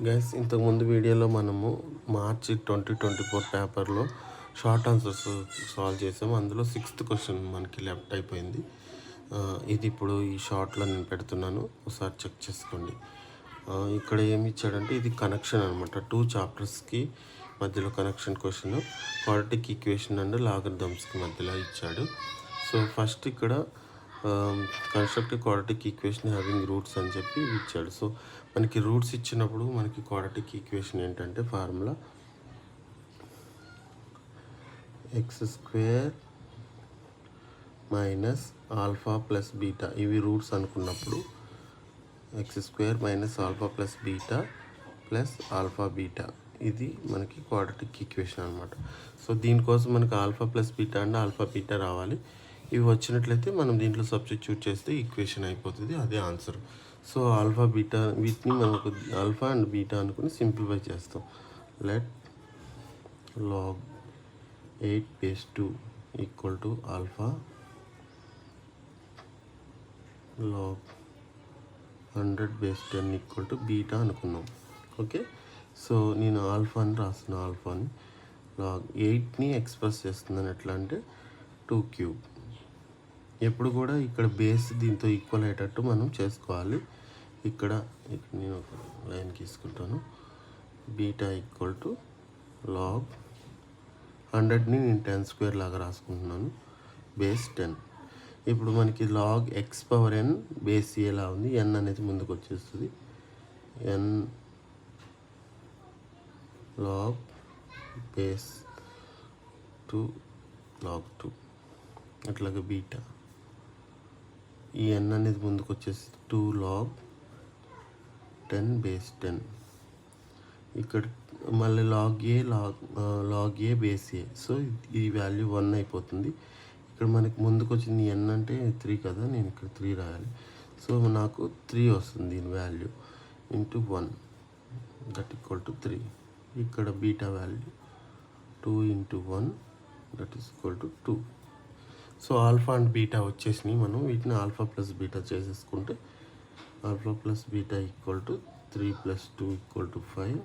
Guys ఇంతకుముందు వీడియోలో మనము మార్చి 2024 పేపర్లో షార్ట్ ఆన్సర్స్ సాల్వ్ చేసాము. అందులో 6th క్వశ్చన్ మనకి లెఫ్ట్ అయిపోయింది. ఇది ఇప్పుడు ఈ షార్ట్లో నేను పెడుతున్నాను, ఒకసారి చెక్ చేసుకోండి. ఇక్కడ ఏమి ఇచ్చాడంటే ఇది కనెక్షన్ అనమాట. 2 చాప్టర్స్కి మధ్యలో connection question, quadratic equation and లాగరిథమ్స్కి మధ్యలో ఇచ్చాడు. సో ఫస్ట్ ఇక్కడ construct quadratic equation having roots అని చెప్పి ఇచ్చాడు. సో మనకి రూట్స్ ఇచ్చినప్పుడు మనకి క్వాడ్రాటిక్ ఈక్వేషన్ ఏంటంటే formula x² minus alpha plus beta, ఇవి రూట్స్ అనుకున్నప్పుడు x² minus alpha plus beta plus alpha beta, ఇది మనకి క్వాడ్రాటిక్ ఈక్వేషన్ అనమాట. సో దీనికోసం మనకి alpha plus beta and alpha beta రావాలి. ఇవి వచ్చినట్లయితే మనం దీంట్లో సబ్స్టిట్యూట్ చేస్తే ఈక్వేషన్ అయిపోతుంది, అదే ఆన్సర్. సో ఆల్ఫా బీటా వీటిని మనం ఆల్ఫా అండ్ బీటా అనుకుని సింప్లిఫై చేస్తాం. Let log 8/2 equal to alpha log 100/10 equal to beta అనుకున్నాం. ఓకే, సో నేను ఆల్ఫా అని రాసిన ఆల్ఫాని log 8ని ఎక్స్ప్రెస్ చేస్తున్నాను. ఎట్లా అంటే 2³ ఎప్పుడు కూడా ఇక్కడ బేస్ దీంతో ఈక్వల్ అయ్యేటట్టు మనం చేసుకోవాలి. ఇక్కడ నేను ఒక లైన్ తీసుకుంటాను. బీటా ఈక్వల్ టు log 100ని నేను 10² లాగా రాసుకుంటున్నాను, బేస్ 10. ఇప్పుడు మనకి log x⁴n బేస్ ఎలా ఉంది, n అనేది ముందుకు వచ్చేస్తుంది. n log బేస్ 2 log 2, అట్లాగే బీటా ఈ n అనేది ముందుకు వచ్చేసి 2 log 10 బేస్ 10. ఇక్కడ మళ్ళీ log a base a, so ఈ వాల్యూ 1 అయిపోతుంది. ఇక్కడ మనకి ముందుకు వచ్చింది n అంటే 3 కదా, నేను ఇక్కడ 3 రాయాలి. సో నాకు 3 వస్తుంది దీని value into 1 that equal to 3. ఇక్కడ beta value 2 into 1 that is equal to 2. So alpha and beta వచ్చేసినాయి. మనం వీటిని ఆల్ఫా ప్లస్ బీటా చేసేసుకుంటే alpha plus beta equal to 3 + 2 equal to 5.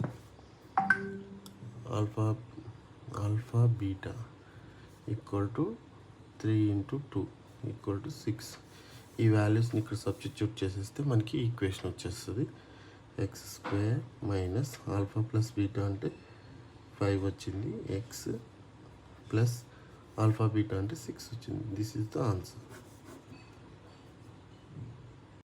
Alpha beta equal to 3 into 2 equal to 6. ఈ వాల్యూస్ని ఇక్కడ substitute చేసేస్తే మనకి ఈక్వేషన్ వచ్చేస్తుంది. x² minus alpha plus beta అంటే 5 వచ్చింది, x ప్లస్ ఆల్ఫా బీటా అంటే 6 వచ్చింది. This is the answer.